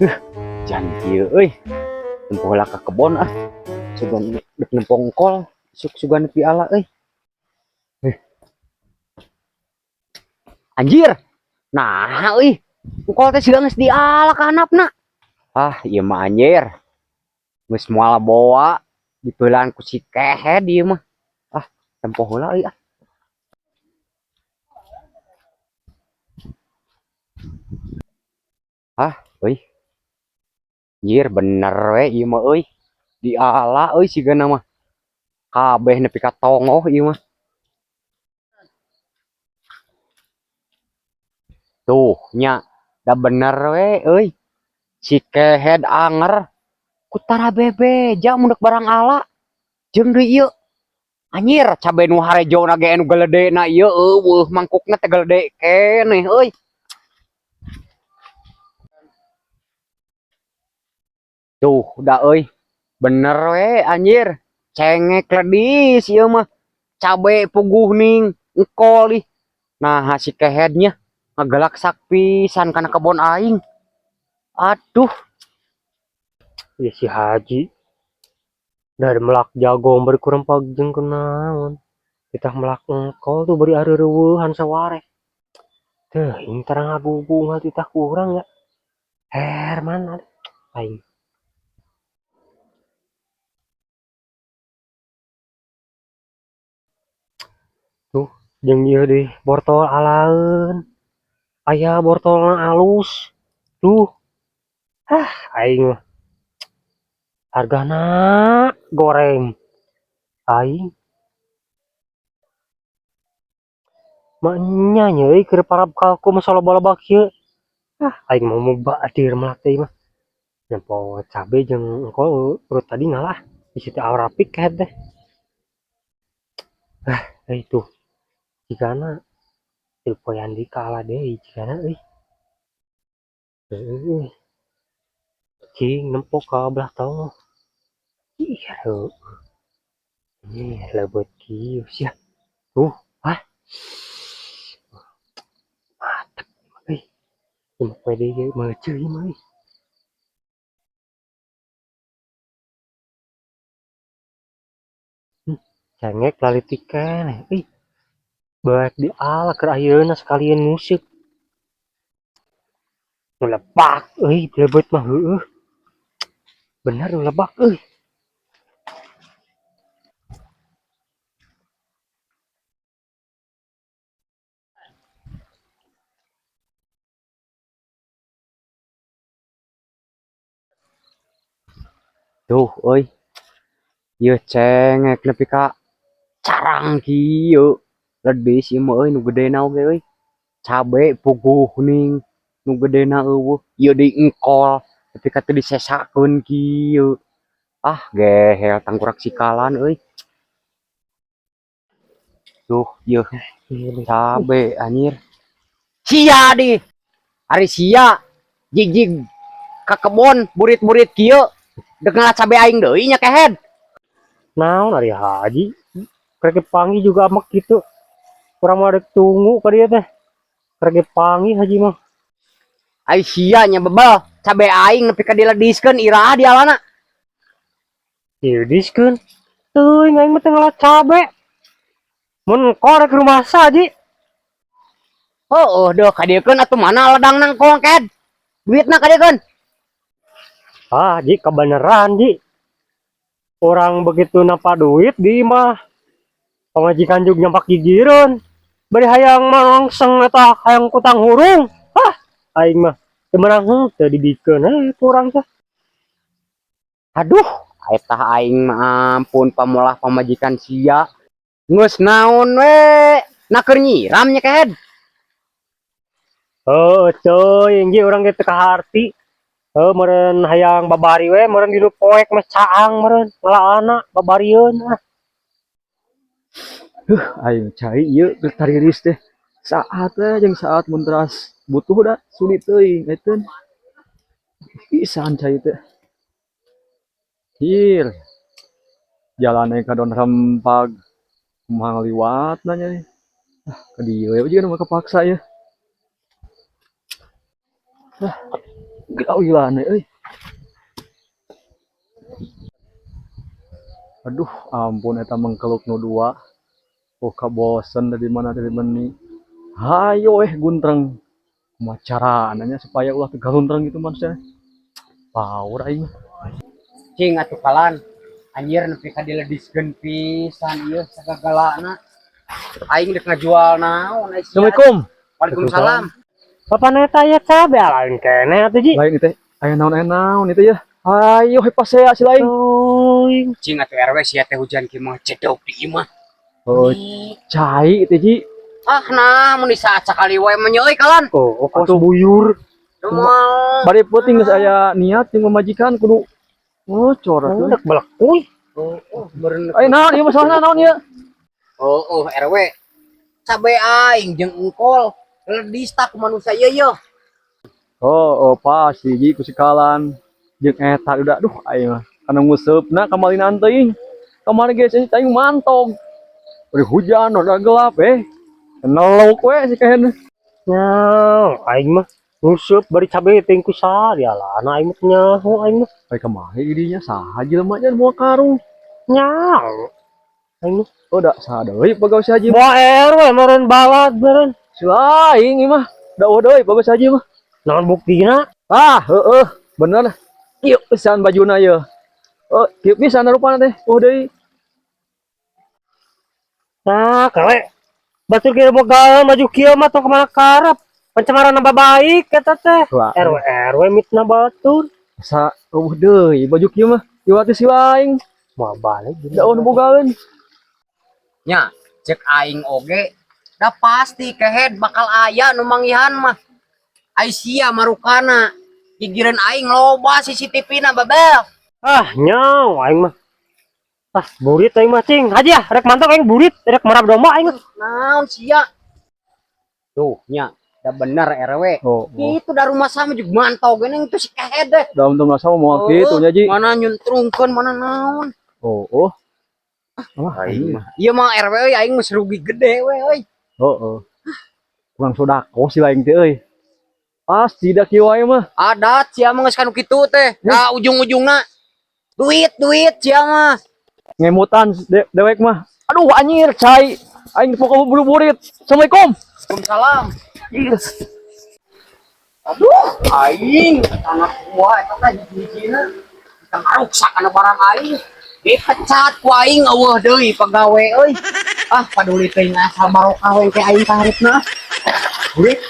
Jangan kieu euy, tempoh heula ka kebon ah. Sugan dek nempong kol, sugan piala euy. Eh, anjir. Nah euy, kol teh siga geus diala ka handapna. Ah, ieu mah anjir. Geus moal boa dipeulan ku si kehed ieu mah. Ah, tempoh heula euy ah. Ah, euy. Anjir bener we ieu mah euy. Diala euy sigana mah. Kabeh nepi ka tongoh ieu mah. Tuh nya, da bener we euy. Si kehed anger kutara bebeja mun deuk barang ala. Jeung deui ieu anjir cabe nu harejona ge nu geledena ieu eueuh mangkukna teh gelede keneh euy. Tuh da euy. Bener we anjir. Cengek ledis ieu mah. Cabe puguh ning engkol ih. Nah, si kehednya ngagelak sak pisan kana kebon aing. Aduh, Ya si Haji dari melak jago beri kurang pagjeng kenaon kita melak engkol tuh beri ada rewuhan saware teh ini tarang ngabubung hal kita kurang ya Herman ada aing tuh jeung ieu di bortol alaeun aya bortolna alus tuh aing mah hargana goreng aing maknya euy keur parab kalku masalah bola kieu aing mau mubadir melak teh mah nempo cabe jeung engkol urut tadi ngalah di situ aurapik kayak deh itu jikana ilpoyan di kalah deh jikana cing nempok ka belah tong iya ini lebet kius ya ah mantap cuma pede mah cuy mah cengek lalitikan baik di ala ke ayeuna sekalian musik lebak lebet mah bener lebak tuh euy. Ieu cengek nepi ka carang kieu. Ledis ieu mah euy nu gedena oge euy. Cabe puguh ning nu gedena eueuh. Ieu di engkol nepi ka teu disesakeun kieu. Ah, gehel tangkurak sikalan euy. Tuh, ieu cabe anjir. Sia di. Ari sia jigjig ka kebon burit-burit kieu. Deuk ngalah cabe aing deui nya kehed. naon ari Haji krek panggil juga amak gitu kurang mah tunggu ka dieu teh krek panggil Haji mah Ai sia nya bebel cabe aing nepi ka dilediskeun iraha dialana. irdiskeun teuing aing mah teh ngalah cabe mun korek rumah saji Heueuh deuh kadiekeun atuh mana ledang nang kongked. Duitna kadiekeun. Ji kebeneran Ji orang begitu napa duit di mah pemajikan juga nyampak gigireun bari hayang mangseng eta hayang kutang hurung aing mah teu meunang teu dibikeun kurang teh Aduh, eta aing mah ampun pamolah pamajikan sia. Geus naon we? Na keur nyiram nya kehed. coy engge urang ge teu kaharti meureun hayang babari we meureun di poek mah caang meureun ngalaana babarieun Aing cai ieu geus tariris teh. Saat we jeung saat mun teras butuh da sulit teuing eteun. Pisan cai teh. Hir, jalan ka don rempag. Kumaha ngaliwatna nya. Ka dieu we jeung nu kepaksa ya. Gila nih euy. Aduh, ampun eta mengkeluk nu dua. Oh, kabosen dari mana nih. Hayo guntreng. Kumaha carananya supaya ulah tegaluntreng gitu manusia. Power aing. Cing atuh kalan. Anjir nepi ka dilediskeun pisan ieu sagagalana. Aing dek ngajual naon ai sia. Assalamualaikum. Waalaikumsalam. Papan eta ya cabe lain kene atuh ji. Lain teh. Aya naon itu ya. Ayo pasea si lain. Teuing. Cing atuh RW sia teh hujan kieu mah cedok di imah. Oh, cai itu ji. Ah nah mun disaat sakali wae mah euy kalan. Oh, kos buyur. Cuman Bari penting geus aya niat jeung memajikan kudu ngocor atuh. Hendak belekuy. beureun. Ayo naon ieu masalahna naon ieu? Oh RW. Cabe aing jeung engkol ledis tak ku manusia ieu. Oh, pasti ji ku sikalan jeung eta udah aduh aing mah kana nguseupna kamalinan teuing. Kamari geus aing mantog. Bari hujan udah gelap nelok we si kahen. Nyang, aing mah nguseup bari cabe teh ku sadialana aing mah nyaho aing mah. Ai kemahi didinya saha jelema nya moal karung. Nyang. Aing mah Oh da saha deui pagawe si haji. moal RW meureun balad meureun. Si lain ieu mah da deui pagawe si haji mah. Naon buktina? Ah, heeh, bener. Kieu pisan bajuna ieu. Oh, kieu pisan rupana teh. Oh deui. Nah, kale. Batur kieu boga maju kieu mah tong kemana karep. Pencemaran nambah baik eta teh. Wah, RW mitna batur. sa rubuh deui baju kieu mah. Ieu teh si lain. Moal balik Da nu bogaeun. Nya, cek aing oge da pasti kehead bakal aya nu manggihan mah. Ai sia marukana. Gigireun aing loba CCTV-na babel. Ah, nyaw aing mah. Ah, burit aing mah cing. Haji ya, rek mantap aing burit, rek marab domba aing mah. Naon sia? Tuh, nya, da bener RW. Oh, Itu da rumah sama juga mantau geuning itu si kehead deh. dalam tengah sama moal kitu nya ji. Mana nyuntrungkeun mana naon. Oh. Ah, Aing mah. Ieu mah RW euy aing mah rugi gede we euy. Oh. Kurang sodako si lain teh euy. Pasti da kieu wae mah. Adat sia mah geus kanu kitu teh. Da ujung-ujungna duit sia mah. Ngemutan dewek mah. Aduh anjir cai. Aing pokok buru-burit. Assalamualaikum. Waalaikumsalam. Aduh, aing anak gua eta teh hiji-hijina kita ngaruksak kana barang aing. Dipecat ku aing eueuh deui pagawe euy. Ah, paduli teuing asal barokah we ke aing kaharepna. Burit.